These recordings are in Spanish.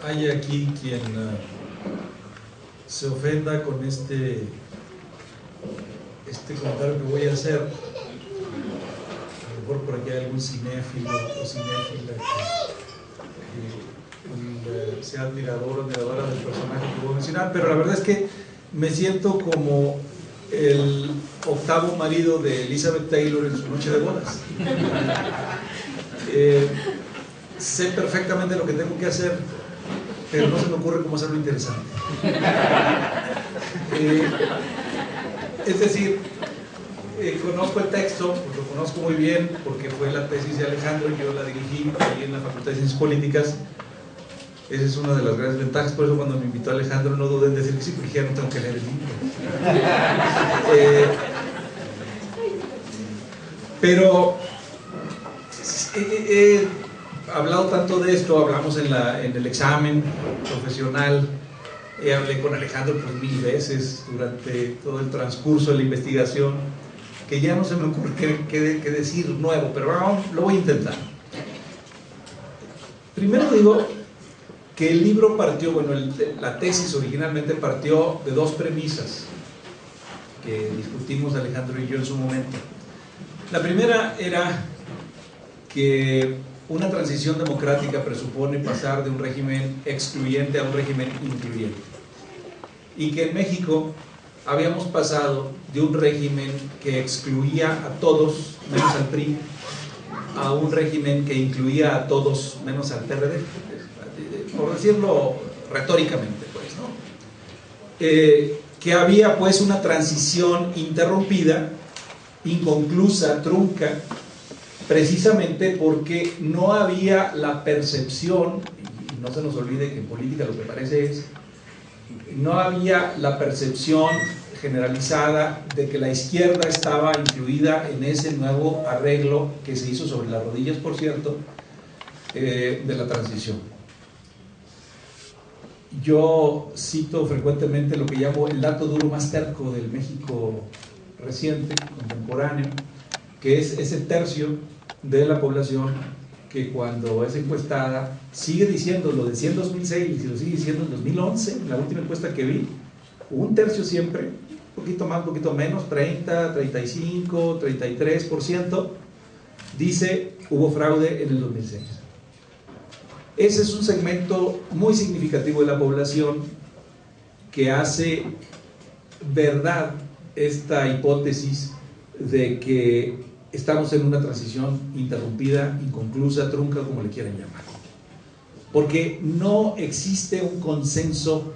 hay aquí quien se ofenda con este comentario que voy a hacer. A lo mejor por aquí hay algún cinéfilo o cinéfila que sea admirador o admiradora del personaje que voy a mencionar, pero la verdad es que me siento como el octavo marido de Elizabeth Taylor en su noche de bodas. Sé perfectamente lo que tengo que hacer, pero no se me ocurre cómo hacerlo interesante. Es decir, conozco el texto, lo conozco muy bien porque fue la tesis de Alejandro y yo la dirigí ahí en la Facultad de Ciencias Políticas. Esa es una de las grandes ventajas, por eso cuando me invitó Alejandro no dudé en decir que sí, porque ya no tengo que leer el libro. Pero he hablado tanto de esto, hablamos en el examen profesional, hablé con Alejandro pues 1000 veces durante todo el transcurso de la investigación, que ya no se me ocurre qué decir nuevo, pero vamos, lo voy a intentar. Primero digo que el libro partió, bueno, la tesis originalmente partió de dos premisas que discutimos Alejandro y yo en su momento. La primera era que una transición democrática presupone pasar de un régimen excluyente a un régimen incluyente, y que en México habíamos pasado de un régimen que excluía a todos menos al PRI a un régimen que incluía a todos menos al PRD, por decirlo retóricamente, pues, ¿no? Que había pues una transición interrumpida, inconclusa, trunca, precisamente porque no había la percepción, y no se nos olvide que en política lo que parece es, no había la percepción generalizada de que la izquierda estaba incluida en ese nuevo arreglo que se hizo sobre las rodillas, por cierto, de la transición. Yo cito frecuentemente lo que llamo el dato duro más terco del México reciente, contemporáneo, que es ese tercio de la población que cuando es encuestada sigue diciendo, lo decía en 2006 y lo sigue diciendo en 2011, en la última encuesta que vi, un tercio siempre, un poquito más, un poquito menos, 30, 35, 33%, dice hubo fraude en el 2006. Ese es un segmento muy significativo de la población que hace verdad esta hipótesis de que estamos en una transición interrumpida, inconclusa, trunca, como le quieran llamar, porque no existe un consenso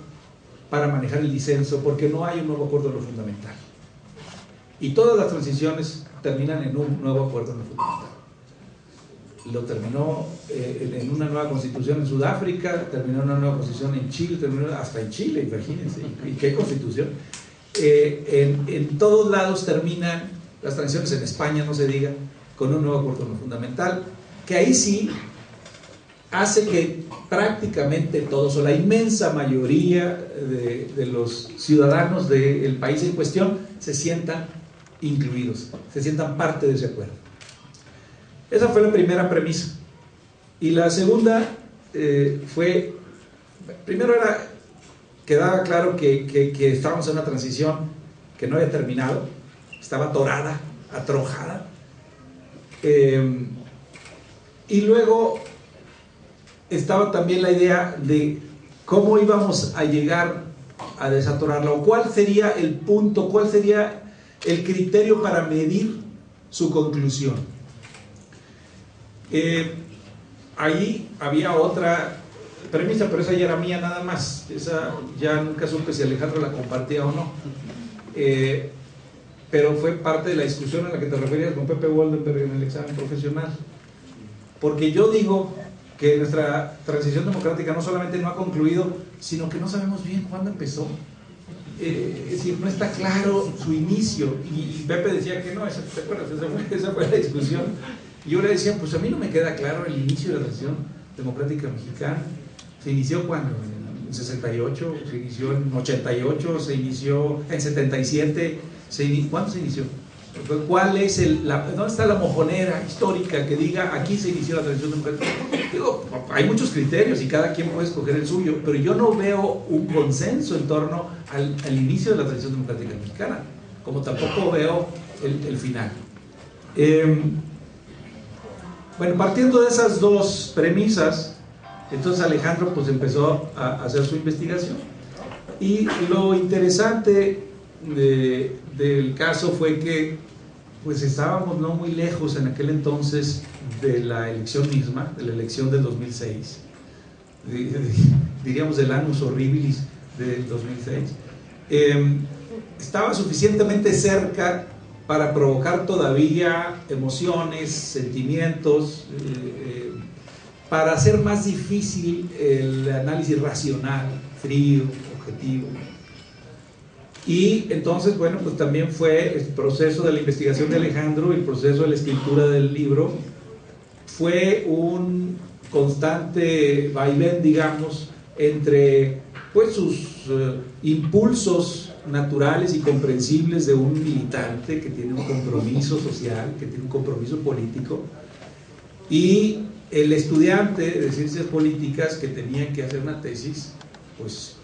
para manejar el disenso, porque no hay un nuevo acuerdo en lo fundamental, y todas las transiciones terminan en un nuevo acuerdo en lo fundamental. Lo terminó en una nueva constitución en Sudáfrica, terminó en una nueva constitución en Chile, terminó hasta en Chile, imagínense, y qué constitución. En todos lados terminan las transiciones, en España no se diga, con un nuevo acuerdo en lo fundamental, que ahí sí hace que prácticamente todos, o la inmensa mayoría de los ciudadanos del país en cuestión, se sientan incluidos, se sientan parte de ese acuerdo. Esa fue la primera premisa. Y la segunda fue, primero quedaba claro que estábamos en una transición que no había terminado, estaba atorada, atrojada, y luego estaba también la idea de cómo íbamos a llegar a desatorarla, o cuál sería el punto, cuál sería el criterio para medir su conclusión. Ahí había otra premisa, pero esa ya era mía nada más, esa ya nunca supe si Alejandro la compartía o no, pero fue parte de la discusión a la que te referías con Pepe Woldenberg en el examen profesional, porque yo digo que nuestra transición democrática no solamente no ha concluido, sino que no sabemos bien cuándo empezó. Es decir, no está claro su inicio, y Pepe decía que no, esa fue la discusión. Y yo le decía, pues a mí no me queda claro el inicio de la transición democrática mexicana. Se inició cuando, en 68, se inició en 88, se inició en 77, ¿cuándo se inició? ¿Cuál es dónde está la mojonera histórica que diga aquí se inició la transición democrática? Digo, hay muchos criterios y cada quien puede escoger el suyo, pero yo no veo un consenso en torno al inicio de la transición democrática mexicana, como tampoco veo el final. Bueno, partiendo de esas dos premisas, entonces Alejandro pues empezó a hacer su investigación, y lo interesante del caso fue que pues estábamos no muy lejos en aquel entonces de la elección misma, de la elección del 2006, diríamos del annus horribilis del 2006. Estaba suficientemente cerca para provocar todavía emociones, sentimientos, para hacer más difícil el análisis racional, frío, objetivo. Y entonces, bueno, pues también fue el proceso de la investigación de Alejandro, el proceso de la escritura del libro, fue un constante vaivén, digamos, entre pues sus impulsos naturales y comprensibles de un militante que tiene un compromiso social, que tiene un compromiso político, y el estudiante de ciencias políticas que tenía que hacer una tesis, pues